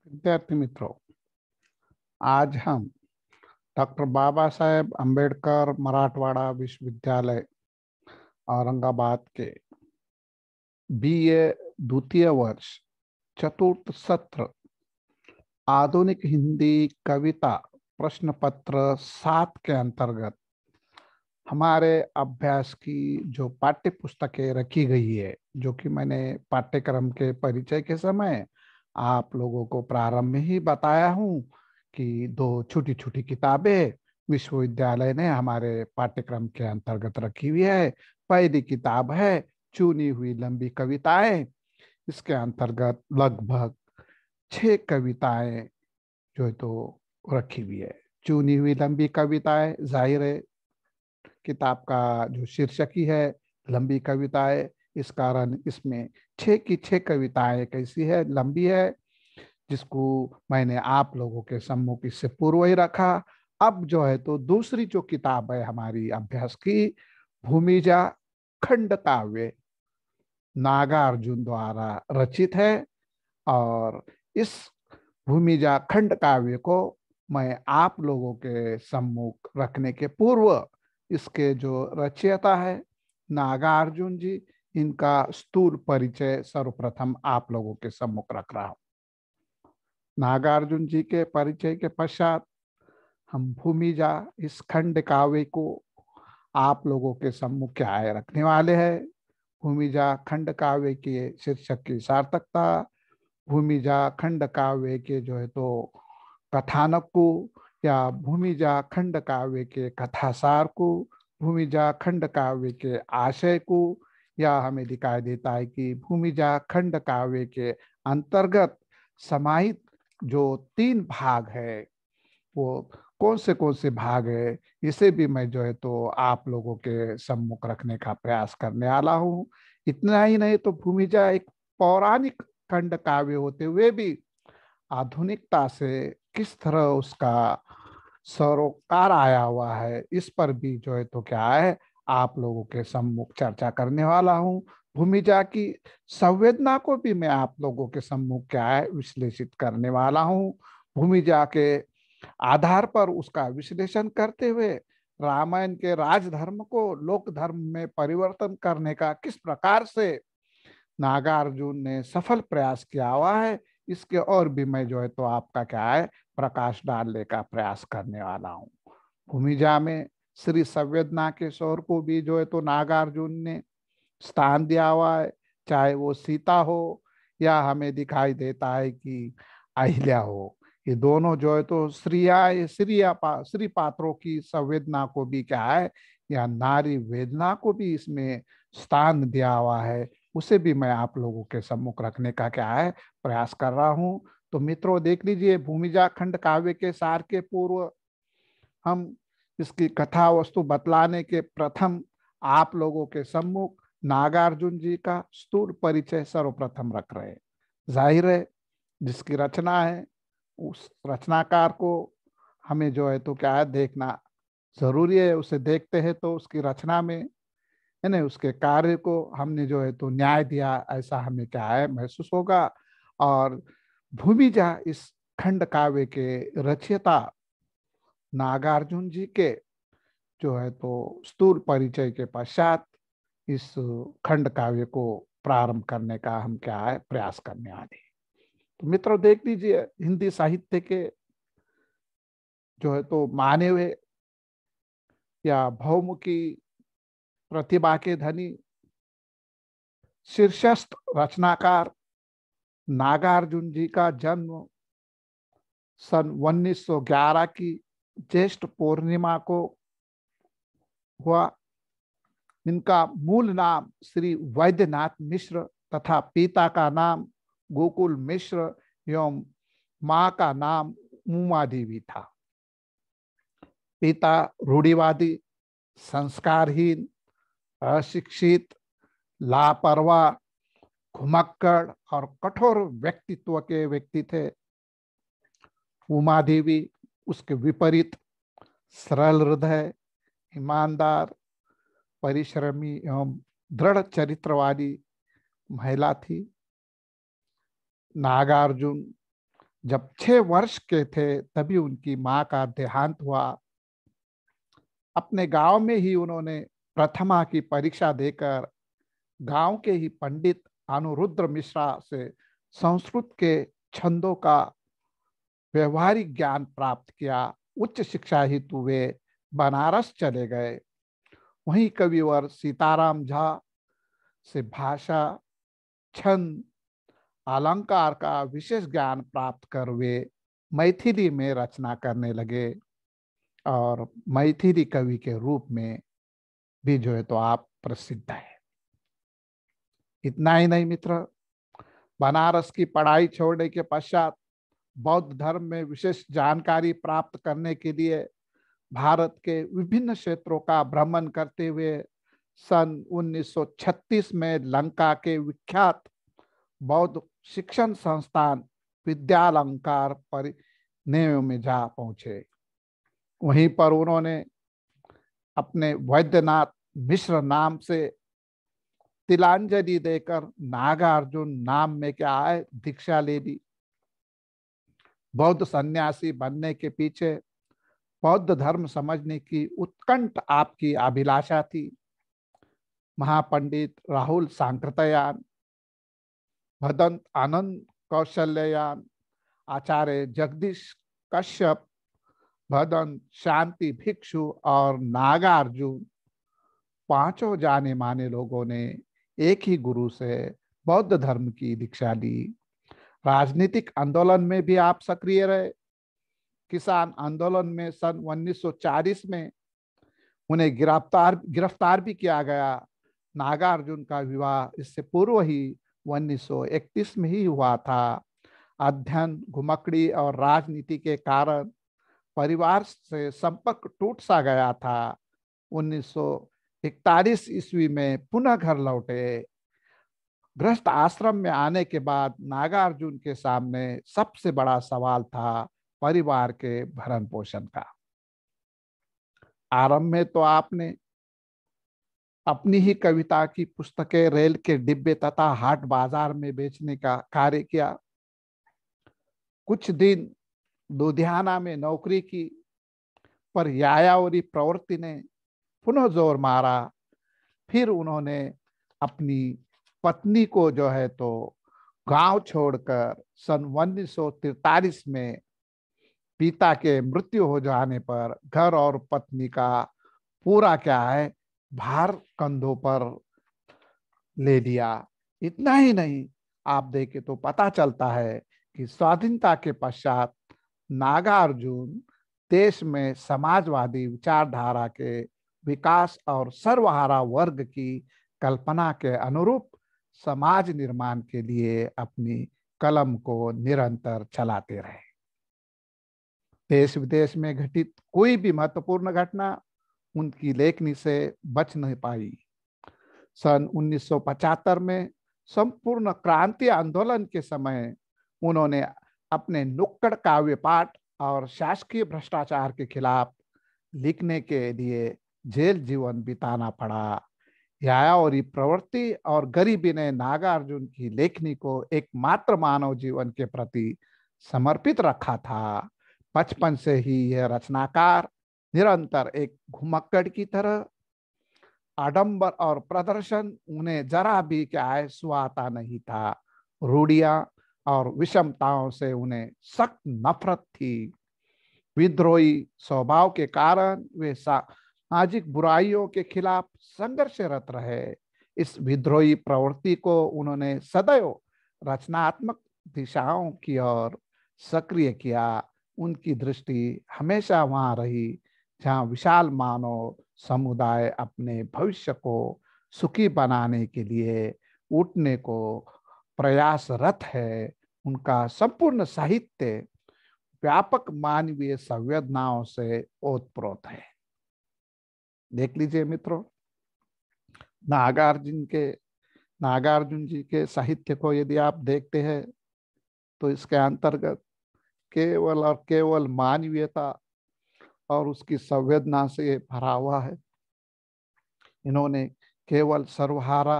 विद्यार्थी मित्रों, आज हम डॉक्टर बाबा साहेब अंबेडकर मराठवाड़ा विश्वविद्यालय औरंगाबाद के बीए द्वितीय वर्ष चतुर्थ सत्र आधुनिक हिंदी कविता प्रश्न पत्र 7 के अंतर्गत हमारे अभ्यास की जो पाठ्य पुस्तकें रखी गई है, जो कि मैंने पाठ्यक्रम के परिचय के समय आप लोगों को प्रारंभ में ही बताया हूँ कि 2 छोटी छोटी किताबें विश्वविद्यालय ने हमारे पाठ्यक्रम के अंतर्गत रखी हुई है। पहली किताब है चुनी हुई लंबी कविताएं। इसके अंतर्गत लगभग 6 कविताएं जो है तो रखी हुई है। चुनी हुई लंबी कविताएं, जाहिर है किताब का जो शीर्षक ही है लंबी कविताएं, इस कारण इसमें 6 की 6 कविताएं कैसी है, लंबी है, जिसको मैंने आप लोगों के सम्मुख इससे पूर्व ही रखा। अब जो है तो दूसरी जो किताब है हमारी अभ्यास की, भूमिजा खंड काव्य, नागार्जुन द्वारा रचित है। और इस भूमिजा खंड काव्य को मैं आप लोगों के सम्मुख रखने के पूर्व इसके जो रचयिता है नागार्जुन जी, इनका स्थूल परिचय सर्वप्रथम आप लोगों के सम्मुख रख रहा हूं। नागार्जुन जी के परिचय के पश्चात हम भूमिजा इस खंड काव्य को आप लोगों के सम्मुख क्या है रखने वाले हैं। भूमिजा खंड काव्य के शीर्षक की सार्थकता, भूमिजा खंड काव्य के जो है तो कथानक को, या भूमिजा खंड काव्य के कथासार को, भूमिजा खंड काव्य के आशय को, या हमें दिखाई देता है कि भूमिजा खंड काव्य के अंतर्गत समाहित जो 3 भाग है वो कौन से भाग है, इसे भी मैं जो है तो आप लोगों के सम्मुख रखने का प्रयास करने वाला हूँ। इतना ही नहीं तो भूमिजा एक पौराणिक खंड काव्य होते हुए भी आधुनिकता से किस तरह उसका सरोकार आया हुआ है, इस पर भी जो है तो क्या है आप लोगों के सम्मुख चर्चा करने वाला हूँ। भूमिजा की संवेदना को भी मैं आप लोगों के सम्मुख क्या है विश्लेषित करने वाला हूँ। भूमिजा के आधार पर उसका विश्लेषण करते हुए रामायण के राजधर्म को लोक धर्म में परिवर्तन करने का किस प्रकार से नागार्जुन ने सफल प्रयास किया हुआ है, इसके और भी मैं जो है तो आपका क्या है प्रकाश डालने का प्रयास करने वाला हूँ। भूमिजा में श्री संवेदना के स्वर को भी जो है तो नागार्जुन ने स्थान दिया हुआ है, चाहे वो सीता हो या हमें दिखाई देता है कि अहिल्या हो। ये दोनों जो है तो स्त्री पात्रों की संवेदना को भी क्या है, या नारी वेदना को भी इसमें स्थान दिया हुआ है, उसे भी मैं आप लोगों के सम्मुख रखने का क्या है प्रयास कर रहा हूं। तो मित्रों देख लीजिए, भूमिजा खंड काव्य के सार के पूर्व हम इसकी कथा वस्तु बतलाने के प्रथम आप लोगों के सम्मुख नागार्जुन जी का स्थूल परिचय सर्वप्रथम रख रहे हैं। जाहिर है जिसकी रचना है उस रचनाकार को हमें जो है तो क्या है देखना जरूरी है। उसे देखते हैं तो उसकी रचना में है ना उसके कार्य को हमने जो है तो न्याय दिया, ऐसा हमें क्या है महसूस होगा। और भूमिजा इस खंड काव्य के रचयिता नागार्जुन जी के जो है तो स्थूल परिचय के पश्चात इस खंड काव्य को प्रारंभ करने का हम क्या है प्रयास करने वाले हैं। तो मित्रों देख लीजिए, हिंदी साहित्य के जो है तो माने हुए या बहुमुखी प्रतिभा के धनी शीर्षस्थ रचनाकार नागार्जुन जी का जन्म सन 1911 की ज्येष्ठ पूर्णिमा को हुआ। इनका मूल नाम श्री वैद्यनाथ मिश्र तथा पिता का नाम गोकुल मिश्र एवं मां का नाम उमा देवी था। पिता रूढ़िवादी, संस्कारहीन, अशिक्षित, लापरवाह, घुमक्कड़ और कठोर व्यक्तित्व के व्यक्ति थे। उमा देवी उसके विपरीत सरल हृदय, ईमानदार, परिश्रमी एवं दृढ़ चरित्र वाली महिला थी। नागार्जुन जब 6 वर्ष के थे तभी उनकी माँ का देहांत हुआ। अपने गांव में ही उन्होंने प्रथमा की परीक्षा देकर गांव के ही पंडित अनुरुद्र मिश्रा से संस्कृत के छंदों का व्यवहारिक ज्ञान प्राप्त किया। उच्च शिक्षा हेतु वे बनारस चले गए। वहीं कविवर सीताराम झा से भाषा, छंद, अलंकार का विशेष ज्ञान प्राप्त कर वे मैथिली में रचना करने लगे और मैथिली कवि के रूप में भी जो है तो आप प्रसिद्ध है। इतना ही नहीं मित्र, बनारस की पढ़ाई छोड़ने के पश्चात बौद्ध धर्म में विशेष जानकारी प्राप्त करने के लिए भारत के विभिन्न क्षेत्रों का भ्रमण करते हुए सन 1936 में लंका के विख्यात बौद्ध शिक्षण संस्थान विद्यालंकार परिनेव में जा पहुंचे। वहीं पर उन्होंने अपने वैद्यनाथ मिश्र नाम से तिलांजलि देकर नागार्जुन नाम में क्या है दीक्षा ले ली। बौद्ध सन्यासी बनने के पीछे बौद्ध धर्म समझने की उत्कंठ आपकी अभिलाषा थी। महापंडित राहुल सांकृतयान, भदंत आनंद कौशल्यान, आचार्य जगदीश कश्यप, भदंत शांति भिक्षु और नागार्जुन पांचों जाने माने लोगों ने एक ही गुरु से बौद्ध धर्म की दीक्षा ली। राजनीतिक आंदोलन में भी आप सक्रिय रहे। किसान आंदोलन में सन 1940 में उन्हें गिरफ्तार भी किया गया। नागार्जुन का विवाह इससे पूर्व ही 1931 में ही हुआ था। अध्ययन, घुमक्कड़ी और राजनीति के कारण परिवार से संपर्क टूट सा गया था। 1941 ईस्वी में पुनः घर लौटे। गृहस्थ आश्रम में आने के बाद नागार्जुन के सामने सबसे बड़ा सवाल था परिवार के भरण पोषण का। आरंभ में तो आपने अपनी ही कविता की पुस्तकें रेल के डिब्बे तथा हाट बाजार में बेचने का कार्य किया। कुछ दिन लुधियाना में नौकरी की, पर यायावरी प्रवृत्ति ने पुनः जोर मारा। फिर उन्होंने अपनी पत्नी को जो है तो गांव छोड़कर सन 1943 में पिता के मृत्यु हो जाने पर घर और पत्नी का पूरा क्या है भार कंधों पर ले लिया। इतना ही नहीं, आप देखें तो पता चलता है कि स्वाधीनता के पश्चात नागार्जुन देश में समाजवादी विचारधारा के विकास और सर्वहारा वर्ग की कल्पना के अनुरूप समाज निर्माण के लिए अपनी कलम को निरंतर चलाते रहे। देश विदेश में घटित कोई भी महत्वपूर्ण घटना उनकी लेखनी से बच नहीं पाई। सन 1975 में संपूर्ण क्रांति आंदोलन के समय उन्होंने अपने नुक्कड़ काव्य पाठ और शासकीय भ्रष्टाचार के खिलाफ लिखने के लिए जेल जीवन बिताना पड़ा। यायावरी प्रवृत्ति और गरीबी ने नागार्जुन की लेखनी को एकमात्र मानव जीवन के प्रति समर्पित रखा था। बचपन से ही यह रचनाकार निरंतर एक घुमक्कड़ की तरह आडंबर और प्रदर्शन उन्हें जरा भी क्या है सुहाता नहीं था। रूढ़ियां और विषमताओं से उन्हें सख्त नफरत थी। विद्रोही स्वभाव के कारण वे सामाजिक बुराइयों के खिलाफ संघर्षरत रहे। इस विद्रोही प्रवृत्ति को उन्होंने सदैव रचनात्मक दिशाओं की ओर सक्रिय किया। उनकी दृष्टि हमेशा वहां रही जहां विशाल मानव समुदाय अपने भविष्य को सुखी बनाने के लिए उठने को प्रयासरत है। उनका संपूर्ण साहित्य व्यापक मानवीय संवेदनाओं से ओतप्रोत है। देख लीजिए मित्रों, नागार्जुन जी के साहित्य को यदि आप देखते हैं तो इसके अंतर्गत केवल और केवल मानवीयता और उसकी संवेदना से भरा हुआ है। इन्होंने केवल सर्वहारा,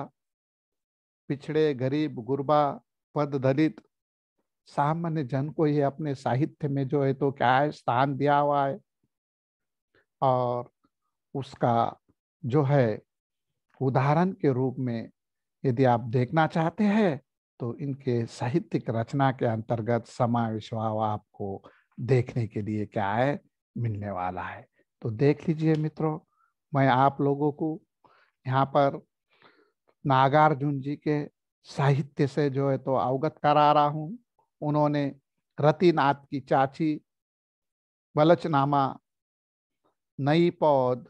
पिछड़े, गरीब, गुरबा, पद दलित सामान्य जन को ये अपने साहित्य में जो है तो क्या है स्थान दिया हुआ है। और उसका जो है उदाहरण के रूप में यदि आप देखना चाहते हैं तो इनके साहित्यिक रचना के अंतर्गत समावेश हुआ आपको देखने के लिए क्या है मिलने वाला है। तो देख लीजिए मित्रों, मैं आप लोगों को यहाँ पर नागार्जुन जी के साहित्य से जो है तो अवगत करा रहा हूँ। उन्होंने रतिनाथ की चाची, बलचनामा, नई पौध,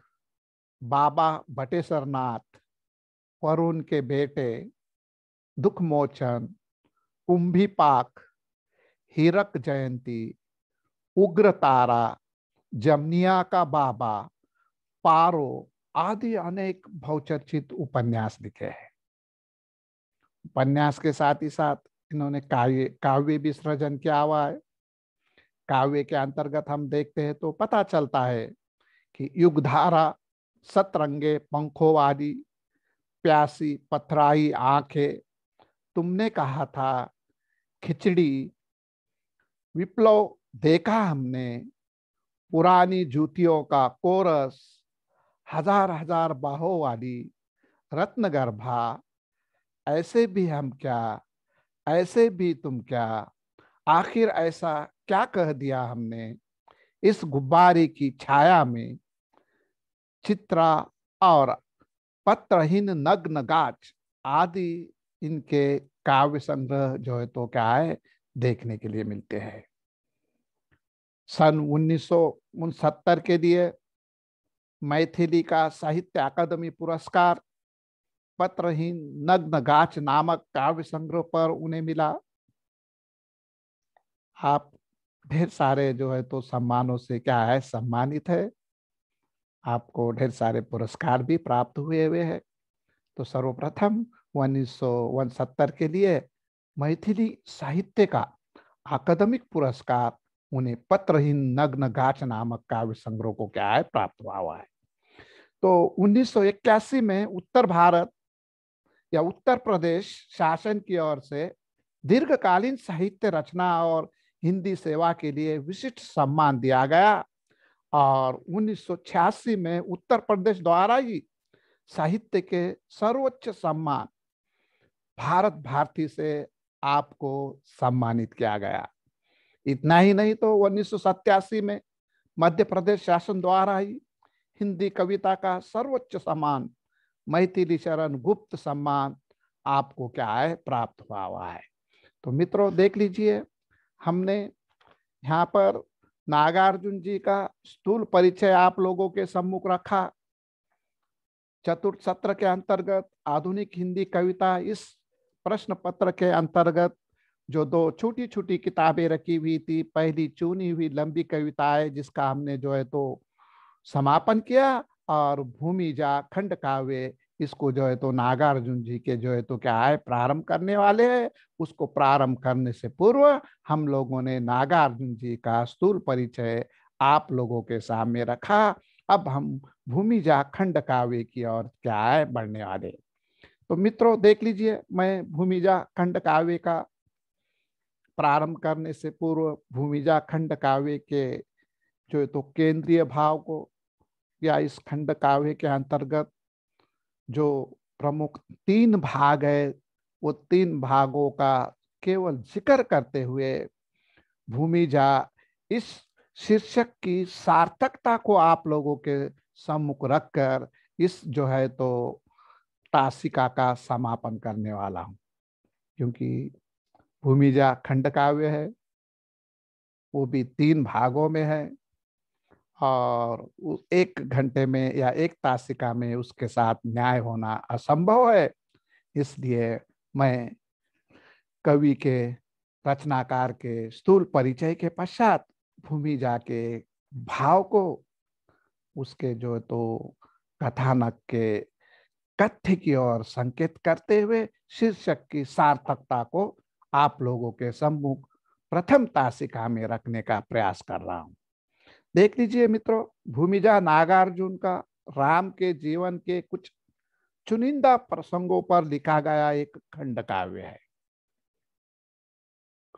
बाबा बटेश्वर नाथ, वरुण के बेटे, दुखमोचन, कुंभी पाक, हीरक जयंती, उग्र तारा, जमनिया का बाबा, पारो आदि अनेक बहुचर्चित उपन्यास लिखे हैं। उपन्यास के साथ ही साथ इन्होंने काव्य काव्य भी सृजन किया हुआ है। काव्य के अंतर्गत हम देखते हैं तो पता चलता है कि युगधारा, सतरंगे पंखोवादी, प्यासी पथराई आंखें, तुमने कहा था, खिचड़ी, विप्लव देखा हमने, पुरानी जूतियों का कोरस, हजार हजार बाहों वाली, रत्नगर्भा, ऐसे भी हम क्या, ऐसे भी तुम क्या, आखिर ऐसा क्या कह दिया हमने, इस गुब्बारे की छाया में, चित्रा और पत्रहीन नग्न गाछ आदि इनके काव्य संग्रह जो है तो क्या है देखने के लिए मिलते हैं। सन 1969 के लिए मैथिली का साहित्य अकादमी पुरस्कार पत्रहीन नग्न गाछ नामक काव्य संग्रह पर उन्हें मिला। आप ढेर सारे जो है तो सम्मानों से क्या है सम्मानित है। आपको ढेर सारे पुरस्कार भी प्राप्त हुए हैं। तो सर्वप्रथम 1969 के लिए मैथिली साहित्य का अकादमिक पुरस्कार उन्हें पत्रहीन नग्न गाछ नामक काव्य संग्रह को क्या है प्राप्त हुआ है। तो 1981 में उत्तर भारत या उत्तर प्रदेश शासन की ओर से दीर्घकालीन साहित्य रचना और हिंदी सेवा के लिए विशिष्ट सम्मान दिया गया। और 1986 में उत्तर प्रदेश द्वारा ही साहित्य के सर्वोच्च सम्मान भारत भारती से आपको सम्मानित किया गया। इतना ही नहीं तो 1987 में मध्य प्रदेश शासन द्वारा ही हिंदी कविता का सर्वोच्च सम्मान मैथिली शरण गुप्त सम्मान आपको क्या है प्राप्त हुआ है। तो मित्रों देख लीजिए, हमने यहाँ पर नागार्जुन जी का स्थूल परिचय आप लोगों के सम्मुख रखा। चतुर्थ सत्र के अंतर्गत आधुनिक हिंदी कविता इस प्रश्न पत्र के अंतर्गत जो दो छोटी छोटी किताबें रखी हुई थी, पहली चुनी हुई लंबी कविताएं जिसका हमने जो है तो समापन किया, और भूमिजा खंड काव्य इसको जो है तो नागार्जुन जी के जो है तो क्या है प्रारंभ करने वाले हैं। उसको प्रारंभ करने से पूर्व हम लोगों ने नागार्जुन जी का स्थूल परिचय आप लोगों के सामने रखा। अब हम भूमिजा खंड काव्य की ओर क्या है बढ़ने वाले। तो मित्रों देख लीजिए, मैं भूमिजा खंड काव्य का प्रारंभ करने से पूर्व भूमिजा खंड काव्य के जो है तो केंद्रीय भाव को या इस खंड काव्य के अंतर्गत जो प्रमुख तीन भाग है वो तीन भागों का केवल जिक्र करते हुए भूमिजा इस शीर्षक की सार्थकता को आप लोगों के सम्मुख रखकर इस जो है तो तासिका का समापन करने वाला हूं। क्योंकि भूमिजा खंड काव्य है, वो भी तीन भागों में है, और एक घंटे में या एक तासिका में उसके साथ न्याय होना असंभव है। इसलिए मैं कवि के रचनाकार के स्थूल परिचय के पश्चात भूमिजा के भाव को उसके जो तो कथानक के कथ्य की ओर संकेत करते हुए शीर्षक की सार्थकता को आप लोगों के सम्मुख प्रथम तासिका में रखने का प्रयास कर रहा हूं। देख लीजिए मित्रों, भूमिजा नागार्जुन का राम के जीवन के कुछ चुनिंदा प्रसंगों पर लिखा गया एक खंड काव्य है।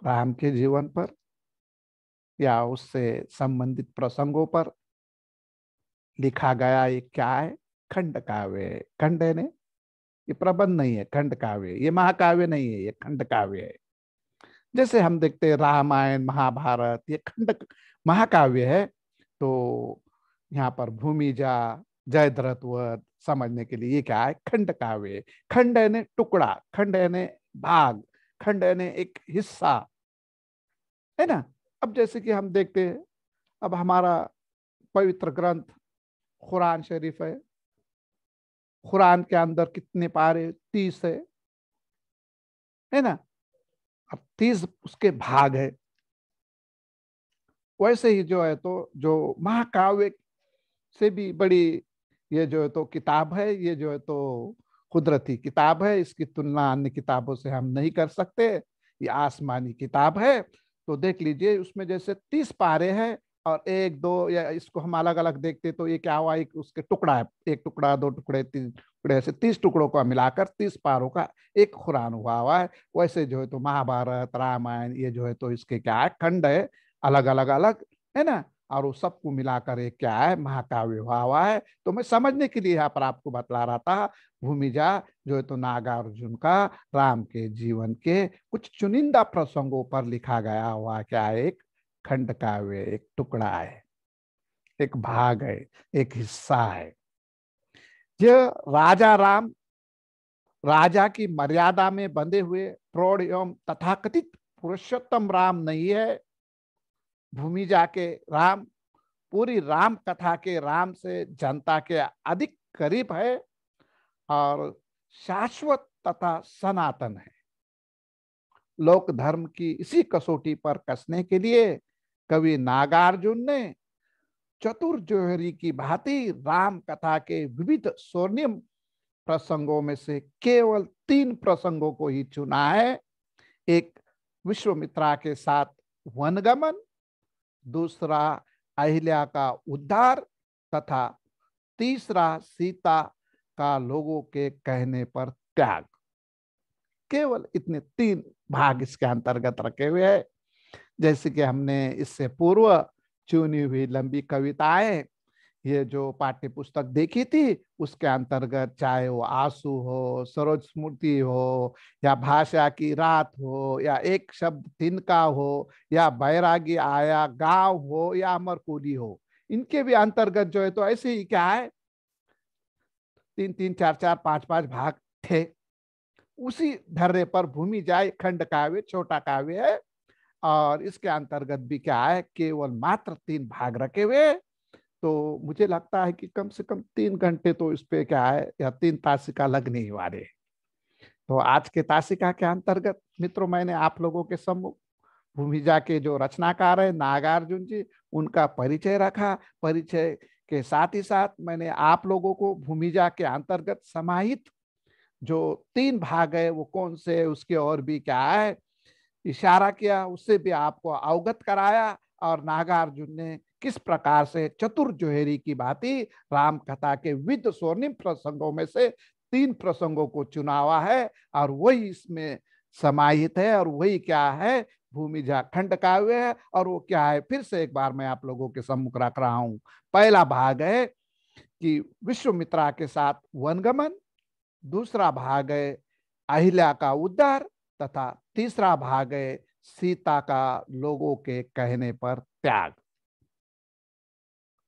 राम के जीवन पर या उससे संबंधित प्रसंगों पर लिखा गया ये क्या है? खंड काव्य है। खंड है ने, ये प्रबंध नहीं है, खंड काव्य, ये महाकाव्य नहीं है, ये खंड काव्य है। जैसे हम देखते हैं रामायण महाभारत, ये खंड महाकाव्य है। तो यहाँ पर भूमिजा, जयद्रथ वध समझने के लिए ये क्या है? खंड काव्य। खंड है ने टुकड़ा, खंड है ने भाग, खंड है ने एक हिस्सा, है ना। अब जैसे कि हम देखते हैं, अब हमारा पवित्र ग्रंथ कुरान शरीफ है। कुरान के अंदर कितने पारे? 30 है ना। अब 30 उसके भाग है। वैसे ही जो है तो जो महाकाव्य से भी बड़ी ये जो है तो किताब है, ये जो है तो कुदरती किताब है। इसकी तुलना अन्य किताबों से हम नहीं कर सकते। ये आसमानी किताब है। तो देख लीजिए, उसमें जैसे 30 पारे हैं और एक दो, या इसको हम अलग अलग देखते तो ये क्या हुआ, एक उसके टुकड़ा है, एक टुकड़ा, दो टुकड़े, तीन टुकड़े, ऐसे 30 टुकड़ों को मिलाकर 30 पारों का एक कुरान हुआ है। वैसे जो है तो महाभारत रामायण ये जो है तो इसके क्या है? खंड है, अलग अलग अलग, है ना। और वो सबको मिलाकर एक क्या है? महाकाव्य हुआ है। तो मैं समझने के लिए यहाँ पर आपको बतला रहा था। भूमिजा जो है तो नागार्जुन का राम के जीवन के कुछ चुनिंदा प्रसंगों पर लिखा गया हुआ क्या है? एक खंड काव्य, एक टुकड़ा है, एक भाग है, एक हिस्सा है। यह राजा राम, राजा की मर्यादा में बंधे हुए प्रौढ़ एवं तथाकथित पुरुषोत्तम राम नहीं है। भूमिजा के राम पूरी राम कथा के राम से जनता के अधिक करीब है और शाश्वत तथा सनातन है। लोक धर्म की इसी कसौटी पर कसने के लिए कवि नागार्जुन ने चतुर जोहरी की भांति राम कथा के विविध स्वर्णिम प्रसंगों में से केवल 3 प्रसंगों को ही चुना है। एक विश्वामित्रा के साथ वनगमन, दूसरा अहिल्या का उद्धार तथा तीसरा सीता का लोगों के कहने पर त्याग। केवल इतने 3 भाग इसके अंतर्गत रखे हुए हैं। जैसे कि हमने इससे पूर्व चुनी हुई लंबी कविताएं, ये जो पाठ्य पुस्तक देखी थी, उसके अंतर्गत चाहे वो आंसू हो, सरोज स्मृति हो, या भाषा की रात हो, या एक शब्द तिनका हो, या बैरागी आया गांव हो, या अमरकूली हो, इनके भी अंतर्गत जो है तो ऐसे ही क्या है? 3-3, 4-4, 5-5 भाग थे। उसी धर्रे पर भूमि जाए खंड काव्य छोटा काव्य है और इसके अंतर्गत भी क्या है? केवल मात्र 3 भाग रखे हुए। तो मुझे लगता है कि कम से कम 3 घंटे तो इस पे क्या है, या 3 तासिका लगने ही वाले। तो आज के तासिका के अंतर्गत मित्रों, मैंने आप लोगों के सम्मुख भूमिजा के जो रचनाकार है नागार्जुन जी, उनका परिचय रखा। परिचय के साथ ही साथ मैंने आप लोगों को भूमिजा के अंतर्गत समाहित जो 3 भाग है वो कौन से है, उसके और भी क्या है इशारा किया, उससे भी आपको अवगत कराया। और नागार्जुन ने किस प्रकार से चतुर जोहरी की भांति राम कथा के विविध स्वर्णिम प्रसंगों में से 3 प्रसंगों को चुना हुआ है और वही इसमें समाहित है। और वही क्या है? भूमिजा खंड काव्य है। और वो क्या है? फिर से एक बार मैं आप लोगों के सम्मुख रख रहा हूं। पहला भाग है कि विश्वामित्रा के साथ वनगमन, दूसरा भाग है अहिल्या का उद्धार तथा तीसरा भाग है सीता का लोगों के कहने पर त्याग।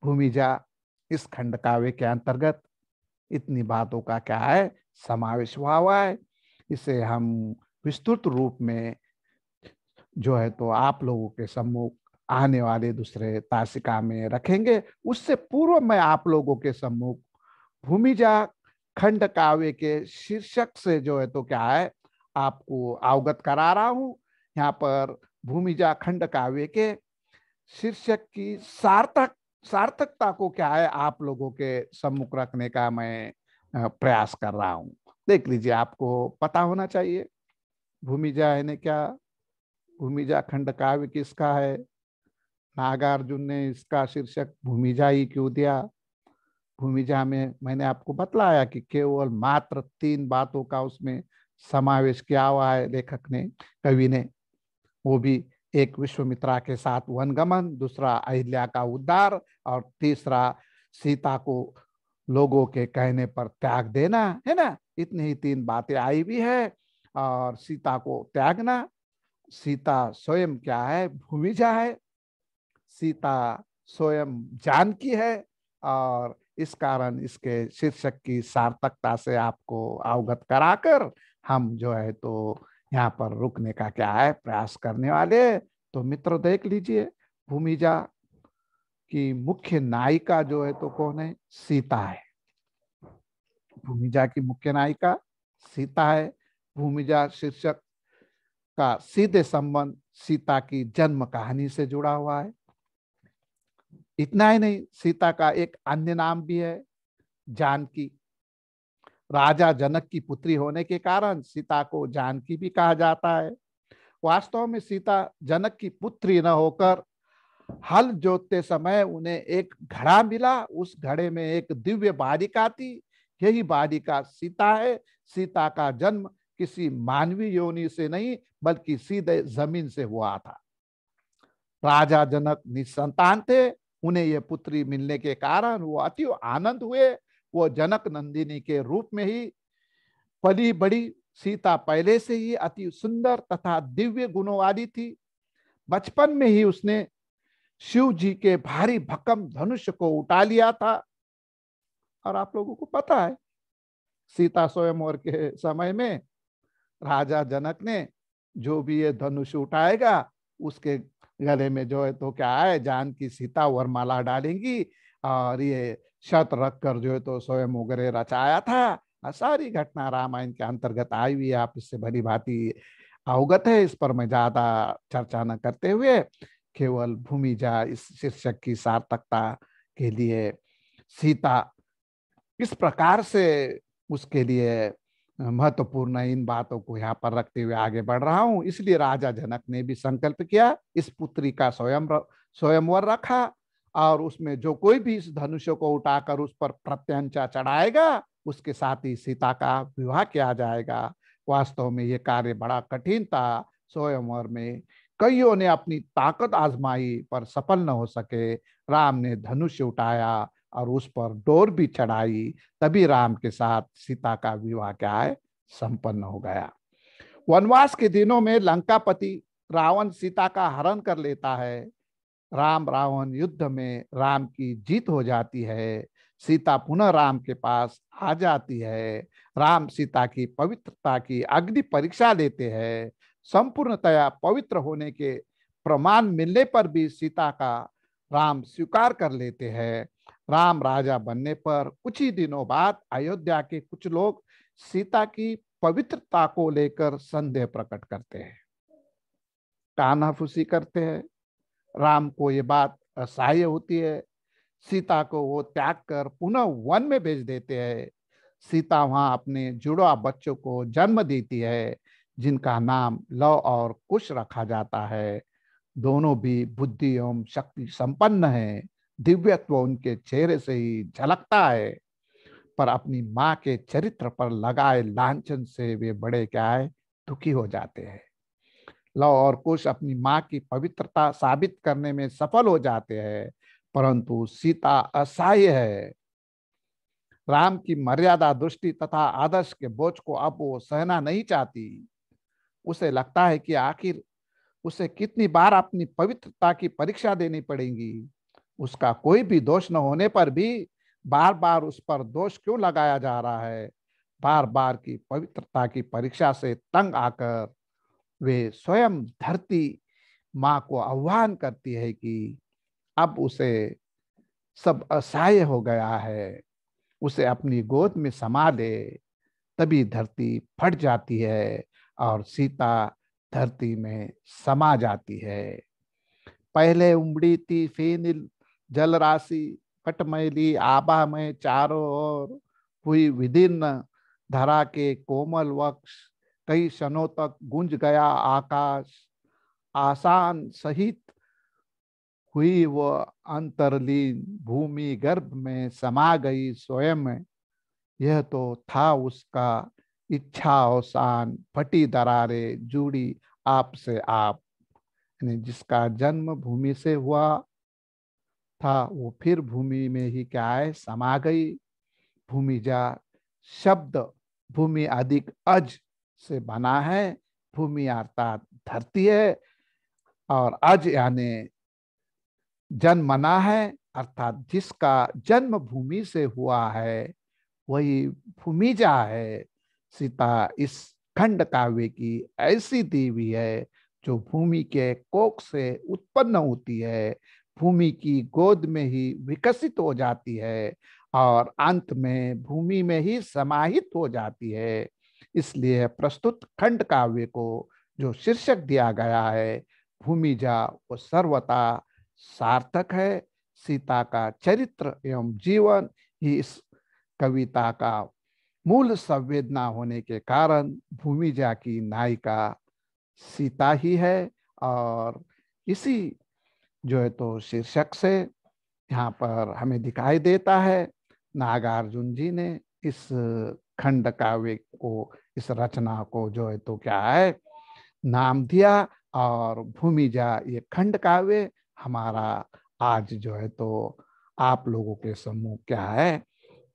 भूमिजा इस खंड काव्य के अंतर्गत इतनी बातों का क्या है? समावेश हुआ है। इसे हम विस्तृत रूप में जो है तो आप लोगों के सम्मुख आने वाले दूसरे तासिका में रखेंगे। उससे पूर्व मैं आप लोगों के सम्मुख भूमिजा खंड काव्य के शीर्षक से जो है तो क्या है आपको अवगत करा रहा हूं। यहाँ पर भूमिजा खंड काव्य के शीर्षक की सार्थकता को क्या है आप लोगों के सम्मुख रखने का मैं प्रयास कर रहा हूं। देख लीजिए, आपको पता होना चाहिए भूमिजा है ने क्या, भूमिजा खंड काव्य किसका है, नागार्जुन ने इसका शीर्षक भूमिजा ही क्यों दिया। भूमिजा में मैंने आपको बतलाया कि केवल मात्र 3 बातों का उसमें समावेश किया हुआ है लेखक ने, कवि ने। वो भी एक विश्वामित्रा के साथ वनगमन, दूसरा अहिल्या का उद्धार, और तीसरा सीता को लोगों के कहने पर त्याग देना, है ना। इतनी ही तीन बातें आई भी है। और सीता को त्यागना, सीता स्वयं क्या है, भूमिजा है, सीता स्वयं जानकी है। और इस कारण इसके शीर्षक की सार्थकता से आपको अवगत कराकर हम जो है तो यहाँ पर रुकने का क्या है, प्रयास करने वाले हैं। तो मित्र देख लीजिए, भूमिजा की मुख्य नायिका जो है तो कौन है, सीता है। भूमिजा की मुख्य नायिका सीता है। भूमिजा शीर्षक का सीधे संबंध सीता की जन्म कहानी से जुड़ा हुआ है। इतना ही नहीं, सीता का एक अन्य नाम भी है, जानकी। राजा जनक की पुत्री होने के कारण सीता को जानकी भी कहा जाता है। वास्तव में सीता जनक की पुत्री न होकर हल जोतते समय उन्हें एक घड़ा मिला, उस घड़े में एक दिव्य बालिका थी, यही बालिका सीता है। सीता का जन्म किसी मानवीय योनि से नहीं बल्कि सीधे जमीन से हुआ था। राजा जनक निसंतान थे, उन्हें यह पुत्री मिलने के कारण वो अति आनंद हुए। वो जनक नंदिनी के रूप में ही पली बड़ी। सीता पहले से ही अति सुंदर तथा दिव्य गुणों वाली थी। बचपन में ही उसने शिव जी के भारी भक्कम धनुष को उठा लिया था। और आप लोगों को पता है, सीता स्वयंवर के समय में राजा जनक ने जो भी ये धनुष उठाएगा उसके गले में जो है तो क्या है, जान की सीता वरमाला डालेंगी। और ये शर्त रख कर जो है तो स्वयं वगैरह रचाया था। सारी घटना रामायण के अंतर्गत आई हुई है, आप इससे भली भांति अवगत है। इस पर मैं ज्यादा चर्चा न करते हुए केवल भूमिजा इस शीर्षक की सार्थकता के लिए सीता इस प्रकार से उसके लिए महत्वपूर्ण इन बातों को यहाँ पर रखते हुए आगे बढ़ रहा हूँ। इसलिए राजा जनक ने भी संकल्प किया, इस पुत्री का स्वयंवर रखा, और उसमें जो कोई भी इस धनुष को उठाकर उस पर प्रत्यंचा चढ़ाएगा उसके साथ ही सीता का विवाह किया जाएगा। वास्तव में ये कार्य बड़ा कठिन था। स्वयंवर में कईयों ने अपनी ताकत आजमाई पर सफल न हो सके। राम ने धनुष उठाया और उस पर डोर भी चढ़ाई, तभी राम के साथ सीता का विवाह क्या है, संपन्न हो गया। वनवास के दिनों में लंकापति रावण सीता का हरण कर लेता है। राम रावण युद्ध में राम की जीत हो जाती है। सीता पुनः राम के पास आ जाती है। राम सीता की पवित्रता की अग्नि परीक्षा लेते हैं। संपूर्णतया पवित्र होने के प्रमाण मिलने पर भी सीता का राम स्वीकार कर लेते हैं। राम राजा बनने पर कुछ ही दिनों बाद अयोध्या के कुछ लोग सीता की पवित्रता को लेकर संदेह प्रकट करते हैं, कानाफूसी करते हैं। राम को ये बात असह्य होती है। सीता को वो त्याग कर पुनः वन में भेज देते हैं। सीता वहां अपने जुड़वा बच्चों को जन्म देती है, जिनका नाम लव और कुश रखा जाता है। दोनों भी बुद्धि एवं शक्ति संपन्न है। दिव्यत्व उनके चेहरे से ही झलकता है, पर अपनी माँ के चरित्र पर लगाए लांछन से वे बड़े क्या है, दुखी हो जाते हैं। लव और कुश अपनी माँ की पवित्रता साबित करने में सफल हो जाते हैं, परंतु सीता असहाय है। राम की मर्यादा, दृष्टि तथा आदर्श के बोझ को अब वो सहना नहीं चाहती। उसे लगता है कि आखिर उसे कितनी बार अपनी पवित्रता की परीक्षा देनी पड़ेगी। उसका कोई भी दोष न होने पर भी बार बार उस पर दोष क्यों लगाया जा रहा है। बार बार की पवित्रता की परीक्षा से तंग आकर वे स्वयं धरती माँ को आह्वान करती है कि अब उसे सब असहाय हो गया है, उसे अपनी गोद में समा ले। तभी धरती फट जाती है और सीता धरती में समा जाती है। पहले उमड़ी थी फेनिल जल राशि, पटमैली आभा में चारों ओर, हुई विदीर्ण धरा के कोमल वक्ष, कई क्षणों तक गूंज गया आकाश, आसान सहित हुई वो अंतरलीन, भूमि गर्भ में समा गई स्वयं। यह तो था उसका इच्छा अवसान, फटी दरारे जुड़ी आप से आप। यानी जिसका जन्म भूमि से हुआ था वो फिर भूमि में ही क्या है, समा गई। भूमिजा शब्द भूमि अधिक अज से बना है। भूमि अर्थात धरती है, और अज यानी जन्मना है, अर्थात जिसका जन्म भूमि से हुआ है वही भूमिजा है। सीता इस खंड काव्य की ऐसी देवी है जो भूमि के कोख से उत्पन्न होती है, भूमि की गोद में ही विकसित हो जाती है और अंत में भूमि में ही समाहित हो जाती है। इसलिए प्रस्तुत खंड काव्य को जो शीर्षक दिया गया है भूमिजा, वो सर्वथा सार्थक है। सीता का चरित्र एवं जीवन ही इस कविता का मूल संवेदना होने के कारण भूमिजा की नायिका सीता ही है। और इसी जो है तो शीर्षक से यहाँ पर हमें दिखाई देता है नागार्जुन जी ने इस खंड काव्य को, इस रचना को जो है तो क्या है नाम दिया। और भूमिजा ये खंड काव्य हमारा आज जो है तो आप लोगों के सम्मुख क्या है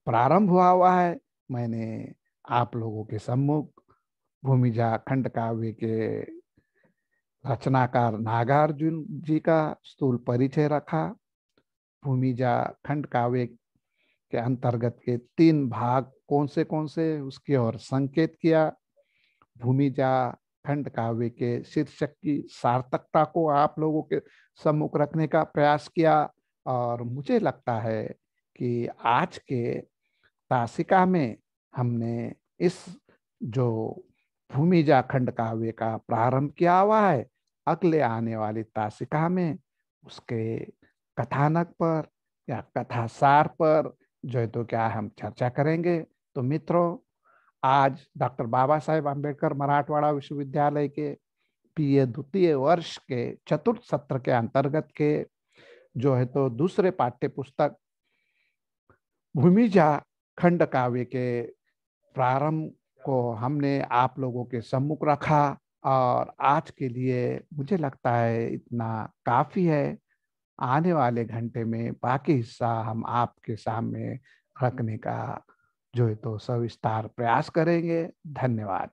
प्रारंभ हुआ है। मैंने आप लोगों के सम्मुख भूमिजा खंड काव्य के रचनाकार नागार्जुन जी का स्थूल परिचय रखा। भूमिजा खंड काव्य के अंतर्गत के 3 भाग कौन से उसकी ओर संकेत किया। भूमिजा खंड काव्य के शीर्षक की सार्थकता को आप लोगों के सम्मुख रखने का प्रयास किया। और मुझे लगता है कि आज के तासिका में हमने इस जो भूमिजा खंड काव्य का प्रारंभ किया हुआ है, अगले आने वाली तासिका में उसके कथानक पर या कथासार पर जो है तो क्या हम चर्चा करेंगे। तो मित्रों, आज डॉक्टर बाबा साहेब आम्बेडकर मराठवाड़ा विश्वविद्यालय के बीए द्वितीय वर्ष के चतुर्थ सत्र के अंतर्गत के जो है तो दूसरे पाठ्य पुस्तक भूमिजा खंड काव्य के प्रारंभ को हमने आप लोगों के सम्मुख रखा। और आज के लिए मुझे लगता है इतना काफी है। आने वाले घंटे में बाकी हिस्सा हम आपके सामने रखने का जो है तो सविस्तार प्रयास करेंगे। धन्यवाद।